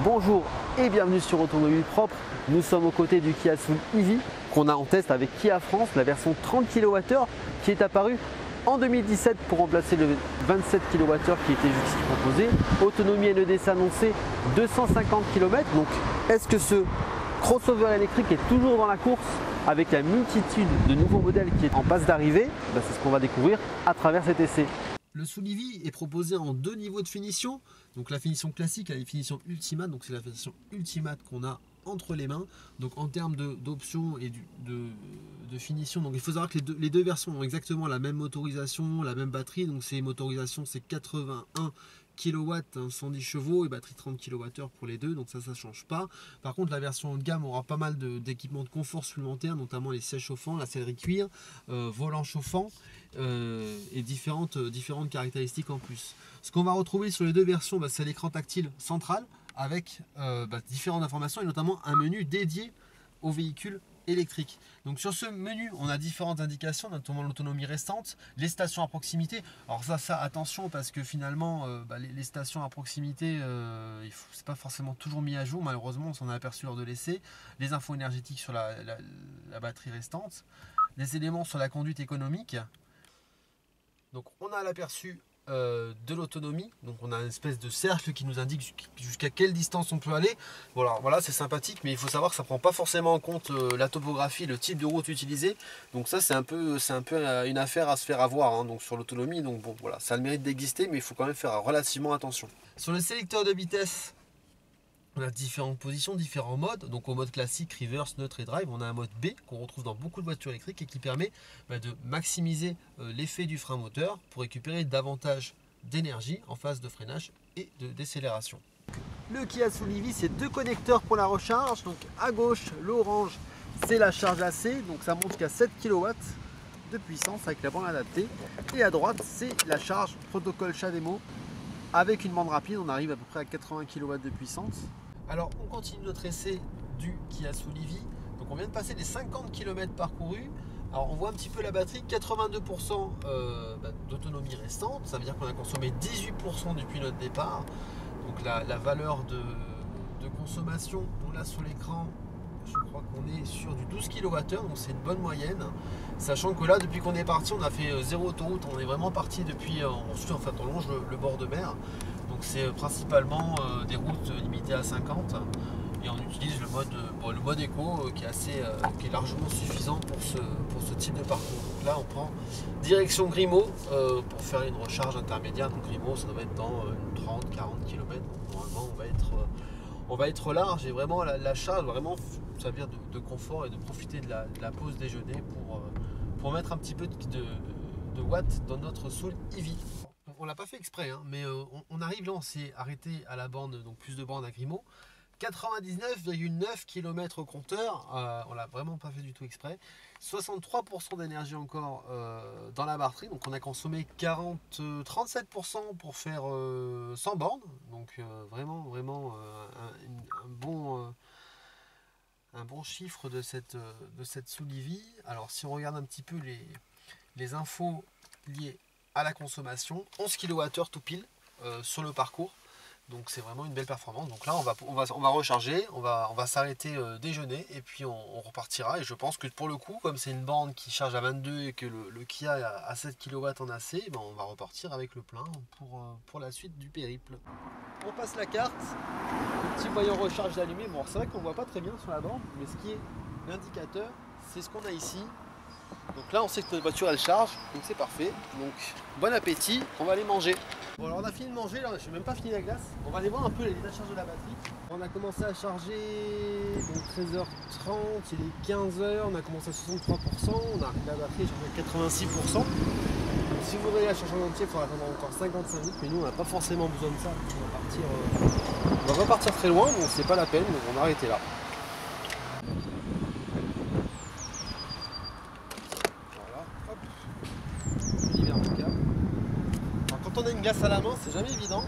Bonjour et bienvenue sur Automobile Propre. Nous sommes aux côtés du Kia Soul EV qu'on a en test avec Kia France, la version 30 kWh qui est apparue en 2017 pour remplacer le 27 kWh qui était jusqu'ici proposé. Autonomie NEDC annoncée 250 km. Donc est-ce que ce crossover électrique est toujours dans la course avec la multitude de nouveaux modèles qui est en passe d'arrivée? C'est ce qu'on va découvrir à travers cet essai. Le Soul EV est proposé en deux niveaux de finition. Donc la finition classique et la finition ultimate. Donc c'est la finition ultimate qu'on a entre les mains. Donc en termes d'options et de finition, donc il faut savoir que les deux versions ont exactement la même motorisation, la même batterie. Donc c'est motorisation, c'est 81 kW, 110 chevaux et batterie 30 kWh pour les deux, donc ça ne change pas. Par contre, la version haut de gamme aura pas mal d'équipements de confort supplémentaires, notamment les sièges chauffants, la sellerie cuir, volant chauffant et différentes caractéristiques en plus. Ce qu'on va retrouver sur les deux versions, c'est l'écran tactile central avec différentes informations et notamment un menu dédié au véhicule électrique. Donc sur ce menu, on a différentes indications, notamment l'autonomie restante, les stations à proximité. Alors ça attention parce que finalement, les stations à proximité, c'est pas forcément toujours mis à jour. Malheureusement, on s'en a aperçu lors de l'essai. Les infos énergétiques sur la batterie restante, les éléments sur la conduite économique. Donc on a l'aperçu de l'autonomie, donc on a une espèce de cercle qui nous indique jusqu'à quelle distance on peut aller. Voilà, c'est sympathique, mais il faut savoir que ça prend pas forcément en compte la topographie, le type de route utilisée. Donc ça c'est un peu une affaire à se faire avoir, hein, donc sur l'autonomie. Donc bon, voilà, ça a le mérite d'exister, mais il faut quand même faire relativement attention. Sur le sélecteur de vitesse, on a différentes positions, différents modes. Donc au mode classique, reverse, neutre et drive, on a un mode B qu'on retrouve dans beaucoup de voitures électriques et qui permet de maximiser l'effet du frein moteur pour récupérer davantage d'énergie en phase de freinage et de décélération. Le Kia Soul EV, c'est deux connecteurs pour la recharge. Donc à gauche, l'orange, c'est la charge AC, donc ça monte jusqu'à 7 kW de puissance avec la bande adaptée. Et à droite, c'est la charge protocole CHAdeMO. Avec une bande rapide, on arrive à peu près à 80 kW de puissance. Alors, on continue notre essai du Kia Soul EV. Donc, on vient de passer les 50 km parcourus. Alors, on voit un petit peu la batterie, 82% d'autonomie restante. Ça veut dire qu'on a consommé 18% depuis notre départ. Donc, la valeur de consommation, on l'a sur l'écran. Je crois qu'on est sur du 12 kWh, donc c'est une bonne moyenne. Sachant que là, depuis qu'on est parti, on a fait zéro autoroute. On est vraiment parti depuis, ensuite en fait, on longe le bord de mer. Donc c'est principalement des routes limitées à 50. Et on utilise le mode éco qui est largement suffisant pour ce type de parcours. Donc là, on prend direction Grimaud pour faire une recharge intermédiaire. Donc Grimaud, ça doit être dans 30-40 km. Donc, normalement, on va être large et vraiment la charge vraiment servir de confort et de profiter de la pause déjeuner pour mettre un petit peu de watts dans notre Soul EV. On l'a pas fait exprès, hein, mais on arrive là, on s'est arrêté à la bande, donc plus de bande à Grimaud. 99,9 km au compteur, on l'a vraiment pas fait du tout exprès. 63% d'énergie encore dans la batterie, donc on a consommé 37% pour faire 100 bornes, donc vraiment un bon chiffre de cette Soul EV. Alors si on regarde un petit peu les infos liées à la consommation, 11 kWh tout pile sur le parcours. Donc c'est vraiment une belle performance. Donc là on va recharger, on va s'arrêter déjeuner et puis on repartira. Et je pense que pour le coup, comme c'est une bande qui charge à 22 et que le Kia a 7 kW en AC, on va repartir avec le plein pour la suite du périple. On passe la carte, le petit voyant recharge allumé. Bon, c'est vrai qu'on ne voit pas très bien sur la bande, mais ce qui est l'indicateur, c'est ce qu'on a ici. Donc là on sait que notre voiture elle charge, donc c'est parfait. Donc bon appétit, on va aller manger. Bon alors on a fini de manger, là je n'ai même pas fini la glace. On va aller voir un peu l'état de charge de la batterie. On a commencé à charger donc 13h30, il est 15h, on a commencé à 63%, on a arrivé à la batterie à 86%. Donc, si vous voulez la charger en entier, il faudra attendre encore 55 minutes, mais nous on n'a pas forcément besoin de ça. On va repartir très loin, donc c'est pas la peine, donc on va arrêter là. Quand on a une glace à la main, c'est jamais évident.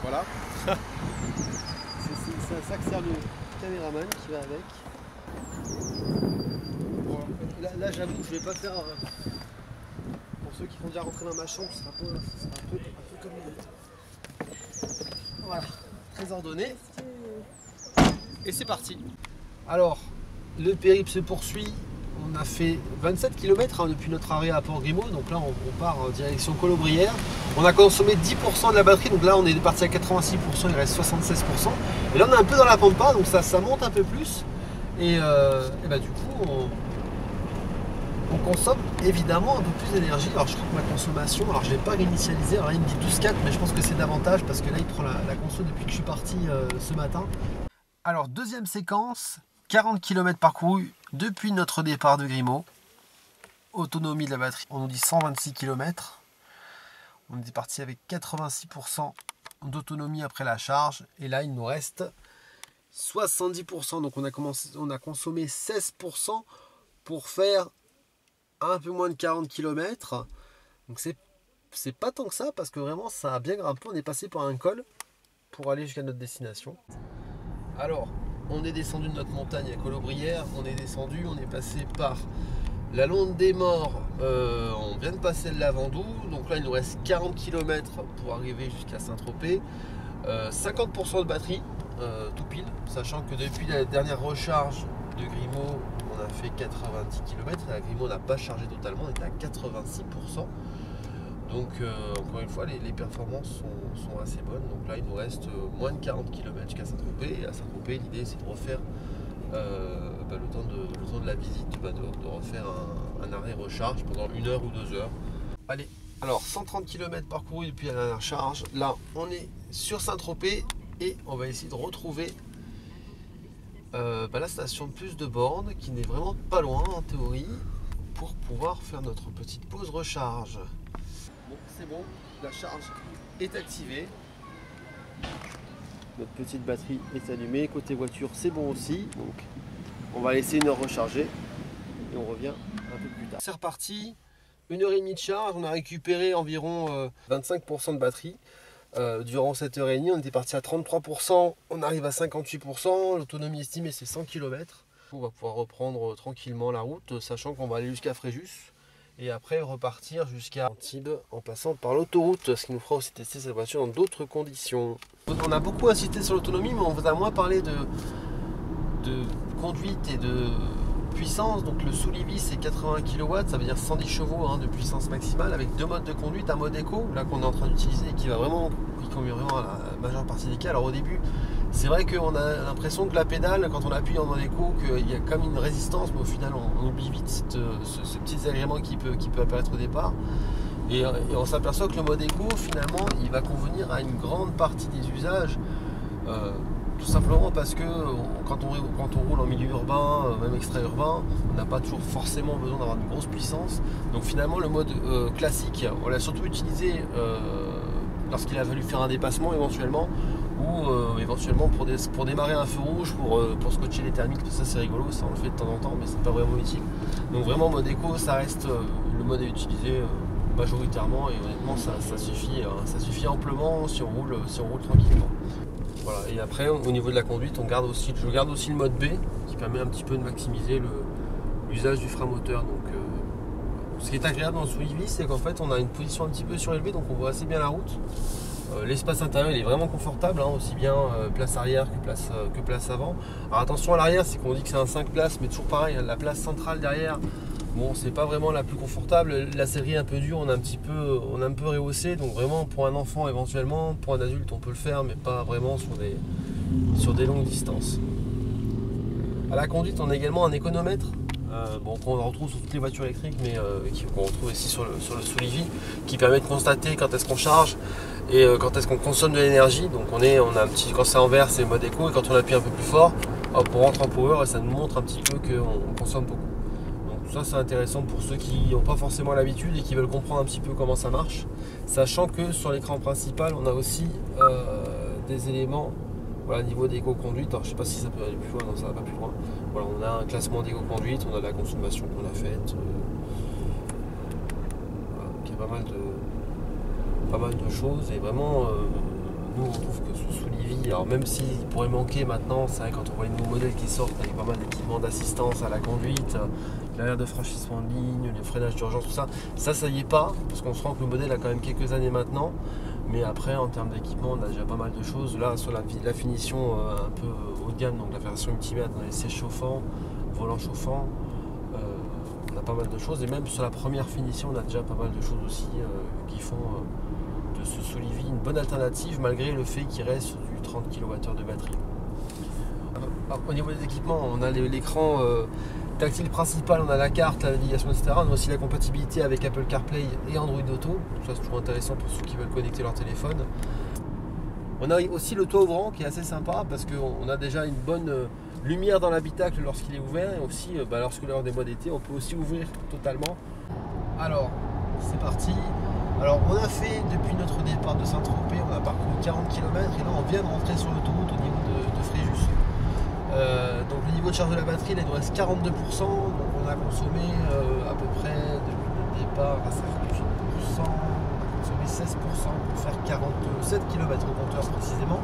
Voilà. C'est ça que sert le caméraman qui va avec. Bon, là j'avoue que je vais pas faire. Pour ceux qui vont déjà rentrer dans ma chambre, ce sera un peu comme une autre. Voilà. très ordonné. Et c'est parti. Alors, le périple se poursuit. On a fait 27 km depuis notre arrêt à Port-Grimaud. Donc là, on part en direction Colobrières. On a consommé 10% de la batterie. Donc là, on est parti à 86%, il reste 76%. Et là, on est un peu dans la pampa, donc ça monte un peu plus. Et bah, du coup, on consomme évidemment un peu plus d'énergie. Alors je crois que ma consommation, alors je ne l'ai pas réinitialisé, alors là il me dit 12,4, mais je pense que c'est davantage parce que là il prend la conso depuis que je suis parti ce matin. Alors deuxième séquence, 40 km parcourus depuis notre départ de Grimaud. Autonomie de la batterie, on nous dit 126 km. On est parti avec 86% d'autonomie après la charge. Et là il nous reste 70%. Donc on a consommé 16% pour faire un peu moins de 40 km. Donc c'est pas tant que ça parce que vraiment ça a bien grimpé. On est passé par un col pour aller jusqu'à notre destination. Alors on est descendu de notre montagne à Colobrières. On est passé par la Londe des Morts. On vient de passer le Lavandou. Donc là il nous reste 40 km pour arriver jusqu'à Saint-Tropez. 50% de batterie tout pile, sachant que depuis la dernière recharge de Grimaud on a fait 90 km et à Grimaud on n'a pas chargé totalement, on était à 86%. Donc encore une fois les performances sont assez bonnes. Donc là il nous reste moins de 40 km jusqu'à Saint-Tropez. Et à Saint-Tropez l'idée c'est de refaire le temps de la visite, de refaire un arrêt recharge pendant 1 heure ou 2 heures. Allez, alors 130 km parcourus depuis la dernière charge. Là on est sur Saint-Tropez et on va essayer de retrouver la station plus de bornes qui n'est vraiment pas loin en théorie pour pouvoir faire notre petite pause recharge. Bon, c'est bon, la charge est activée. Notre petite batterie est allumée. Côté voiture, c'est bon aussi. Donc, on va laisser 1 heure recharger et on revient un peu plus tard. C'est reparti, 1h30 de charge. On a récupéré environ 25% de batterie. Durant cette heure et demie, on était parti à 33%, on arrive à 58%, l'autonomie estimée c'est 100 km. On va pouvoir reprendre tranquillement la route, sachant qu'on va aller jusqu'à Fréjus et après repartir jusqu'à Antibes en passant par l'autoroute, ce qui nous fera aussi tester cette voiture dans d'autres conditions. On a beaucoup insisté sur l'autonomie, mais on vous a moins parlé de conduite et de puissance. Donc le sous-Livy c'est 80 kW, ça veut dire 110 chevaux de puissance maximale avec 2 modes de conduite, un mode éco là qu'on est en train d'utiliser et qui convient vraiment à la majeure partie des cas. Alors au début c'est vrai qu'on a l'impression que la pédale, quand on appuie en mode éco, qu'il y a comme une résistance, mais au final on oublie vite ce petit désagrément qui peut apparaître au départ. Et on s'aperçoit que le mode éco finalement il va convenir à une grande partie des usages. Tout simplement parce que quand on roule en milieu urbain, même extra-urbain, on n'a pas toujours forcément besoin d'avoir une grosse puissance. Donc finalement le mode classique, on l'a surtout utilisé lorsqu'il a fallu faire un dépassement éventuellement, ou éventuellement pour démarrer un feu rouge, pour scotcher les thermiques, tout ça c'est rigolo, ça on le fait de temps en temps, mais c'est pas vraiment utile. Donc vraiment mode éco, ça reste le mode à utiliser majoritairement, et honnêtement ça suffit amplement si on roule tranquillement. Voilà. Et après au niveau de la conduite, je garde aussi le mode B qui permet un petit peu de maximiser l'usage du frein moteur. Donc, ce qui est agréable dans le sous-Livy, c'est qu'en fait on a une position un petit peu surélevée, donc on voit assez bien la route. L'espace intérieur il est vraiment confortable, aussi bien place arrière que place avant. Alors attention à l'arrière, c'est qu'on dit que c'est un 5 places, mais toujours pareil, la place centrale derrière, bon c'est pas vraiment la plus confortable. La série est un peu dure, on a un peu rehaussé, donc vraiment pour un enfant éventuellement, pour un adulte on peut le faire, mais pas vraiment sur des longues distances. À la conduite on a également un économètre. Qu'on retrouve sur toutes les voitures électriques, mais qu'on retrouve ici sur le sous-Livy, qui permet de constater quand est-ce qu'on charge et quand est-ce qu'on consomme de l'énergie. Donc on a un petit, quand c'est en vert c'est mode éco, et quand on appuie un peu plus fort, hop, on rentre en power et ça nous montre un petit peu qu'on consomme beaucoup. Donc ça c'est intéressant pour ceux qui n'ont pas forcément l'habitude et qui veulent comprendre un petit peu comment ça marche, sachant que sur l'écran principal on a aussi des éléments. Voilà, niveau d'éco-conduite, alors je sais pas si ça peut aller plus loin, non ça va pas plus loin. Voilà, on a un classement d'éco-conduite, on a la consommation qu'on a faite. Voilà, donc il y a pas mal de choses, et vraiment nous on trouve que ce sous-Livy, alors même s'il pourrait manquer maintenant, c'est vrai quand on voit les nouveaux modèles qui sortent avec pas mal d'équipements d'assistance à la conduite, l'arrière de franchissement de ligne, les freinages d'urgence, tout ça, ça y est pas, parce qu'on se rend que le modèle a quand même quelques années maintenant. Mais après, en termes d'équipement, on a déjà pas mal de choses. Là, sur la finition un peu haut de gamme, donc la version Ultimate, on a les sièges chauffants, volant chauffant. On a pas mal de choses. Et même sur la première finition, on a déjà pas mal de choses aussi qui font de ce Soul EV une bonne alternative, malgré le fait qu'il reste sur du 30 kWh de batterie. Au niveau des équipements, on a l'écran tactile principal, on a la carte, la navigation, etc. On a aussi la compatibilité avec Apple CarPlay et Android Auto. Ça, c'est toujours intéressant pour ceux qui veulent connecter leur téléphone. On a aussi le toit ouvrant qui est assez sympa parce qu'on a déjà une bonne lumière dans l'habitacle lorsqu'il est ouvert. Et aussi, lorsque l'heure des mois d'été, on peut aussi ouvrir totalement. Alors, c'est parti. Alors, on a fait depuis notre départ de Saint-Tropez, on a parcouru 40 km et là, on vient de rentrer sur l'autoroute au niveau de Fréjus. Donc le niveau de charge de la batterie, il nous reste 42%, donc on a consommé à peu près depuis le départ à 50%, on a consommé 16% pour faire 47 km au compteur précisément.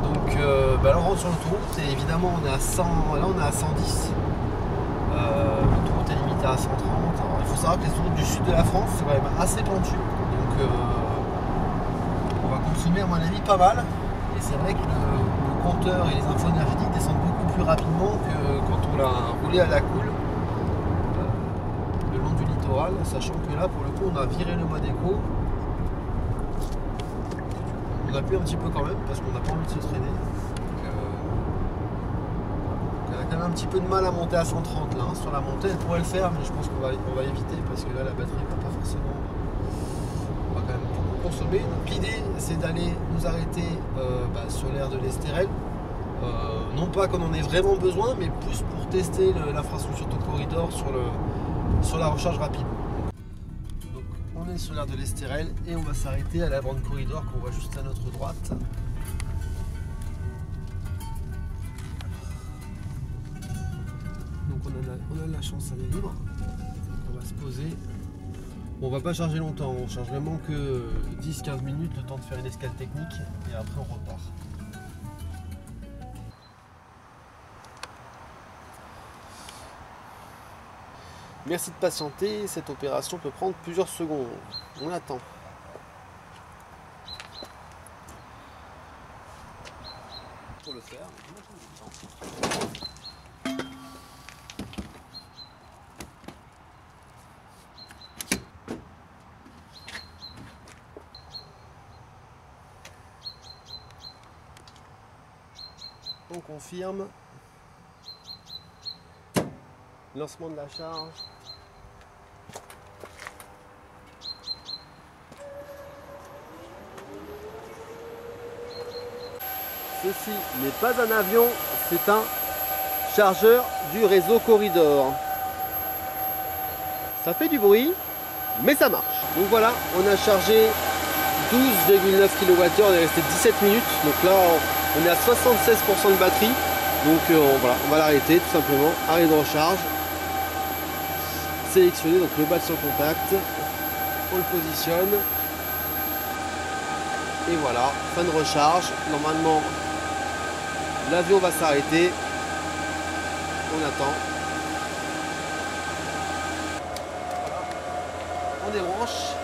Donc là on rentre sur l'autoroute et évidemment on est à 100, là on est à 110. L'autoroute est limitée à 130. Alors, il faut savoir que les autoroutes du sud de la France c'est quand même assez pentu, donc on va consommer à mon avis pas mal. Et c'est vrai que le compteur et les infos énergétiques descendent beaucoup plus rapidement que quand on l'a roulé à la cool le long du littoral, sachant que là pour le coup on a viré le mode éco. On a pu un petit peu quand même parce qu'on n'a pas envie de se traîner. Donc, on a quand même un petit peu de mal à monter à 130 là. Sur la montée elle pourrait le faire, mais je pense qu'on va éviter parce que là la batterie va pas forcément. On va quand même beaucoup consommer. Donc l'idée c'est d'aller nous arrêter sur l'aire de l'Estérel. Non pas qu'on en ait vraiment besoin, mais plus pour tester l'infrastructure de corridor sur la recharge rapide. Donc on est sur l'aire de l'Estérel et on va s'arrêter à la bande corridor qu'on voit juste à notre droite. Donc on a de la chance, elle est libre. On va se poser. Bon, on va pas charger longtemps, on charge vraiment que 10-15 minutes, le temps de faire une escale technique et après on repart. Merci de patienter, cette opération peut prendre plusieurs secondes. On attend. Pour le faire, on a du temps. On confirme. Lancement de la charge. Ceci n'est pas un avion, c'est un chargeur du réseau Corridor. Ça fait du bruit, mais ça marche. Donc voilà, on a chargé 12,9 kWh, on est resté 17 minutes. Donc là, on est à 76% de batterie. Donc voilà, on va l'arrêter tout simplement. Arrêt de recharge. Sélectionner donc le badge sans contact. On le positionne. Et voilà, fin de recharge. Normalement, l'avion va s'arrêter. On attend. On débranche.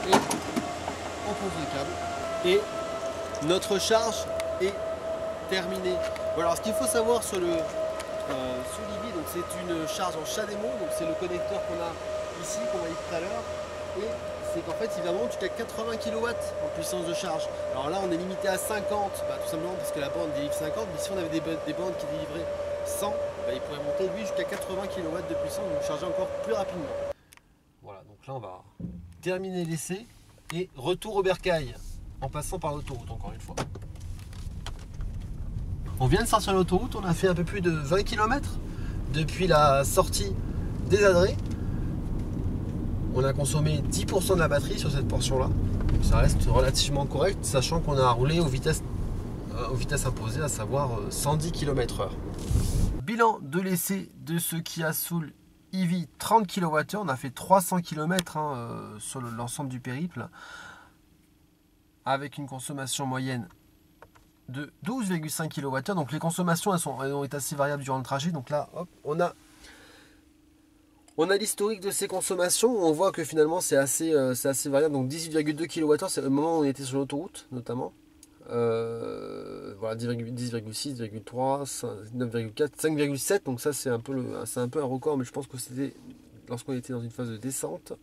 Et on pose le câble. Et notre charge est terminée. Bon, alors ce qu'il faut savoir sur le Soul EV, donc c'est une charge en CHAdeMO, donc c'est le connecteur qu'on a ici, qu'on va y tout à l'heure. Et c'est qu'en fait il va monter jusqu'à 80 kW en puissance de charge. Alors là on est limité à 50, tout simplement parce que la borne délivre 50, mais si on avait des bornes qui délivraient 100, il pourrait monter lui jusqu'à 80 kW de puissance, donc charger encore plus rapidement. Voilà, donc là on va terminer l'essai et retour au bercail en passant par l'autoroute encore une fois. On vient de sortir l'autoroute, on a fait un peu plus de 20 km depuis la sortie des Adrets. On a consommé 10% de la batterie sur cette portion-là. Ça reste relativement correct, sachant qu'on a roulé aux vitesses imposées, à savoir 110 km/h. Bilan de l'essai de ce Kia Soul EV 30 kWh. On a fait 300 km sur l'ensemble du périple, avec une consommation moyenne de 12,5 kWh. Donc les consommations elles ont été assez variables durant le trajet. Donc là, hop, on a On a l'historique de ces consommations, on voit que finalement c'est assez variable, donc 18,2 kWh, c'est le moment où on était sur l'autoroute notamment. Voilà, 10,6, 10,3, 9,4, 5,7, donc ça c'est un peu un record, mais je pense que c'était lorsqu'on était dans une phase de descente.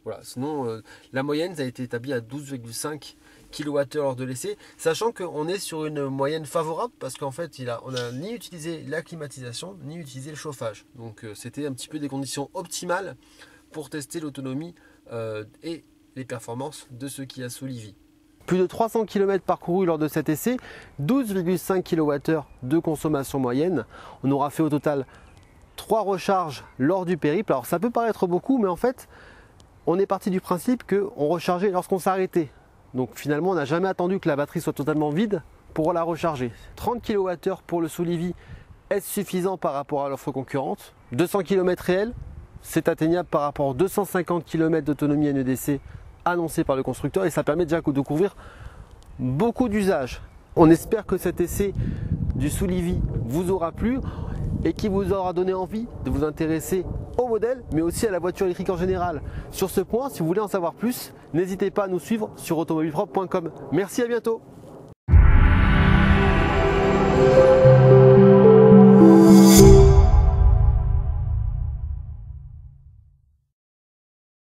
Voilà, sinon la moyenne ça a été établie à 12,5 kWh lors de l'essai, sachant qu'on est sur une moyenne favorable parce qu'en fait on n'a ni utilisé la climatisation ni utilisé le chauffage. Donc c'était un petit peu des conditions optimales pour tester l'autonomie et les performances de ce Kia Soul EV. Plus de 300 km parcourus lors de cet essai, 12,5 kWh de consommation moyenne. On aura fait au total 3 recharges lors du périple. Alors ça peut paraître beaucoup, mais en fait, on est parti du principe qu'on rechargeait lorsqu'on s'arrêtait. Donc finalement, on n'a jamais attendu que la batterie soit totalement vide pour la recharger. 30 kWh pour le Soul EV, est-ce suffisant par rapport à l'offre concurrente? 200 km réels, c'est atteignable par rapport aux 250 km d'autonomie NEDC annoncé par le constructeur et ça permet déjà de couvrir beaucoup d'usages. On espère que cet essai du Soul EV vous aura plu et qui vous aura donné envie de vous intéresser au modèle mais aussi à la voiture électrique en général. Sur ce point, si vous voulez en savoir plus, n'hésitez pas à nous suivre sur automobilepropre.com. Merci, à bientôt.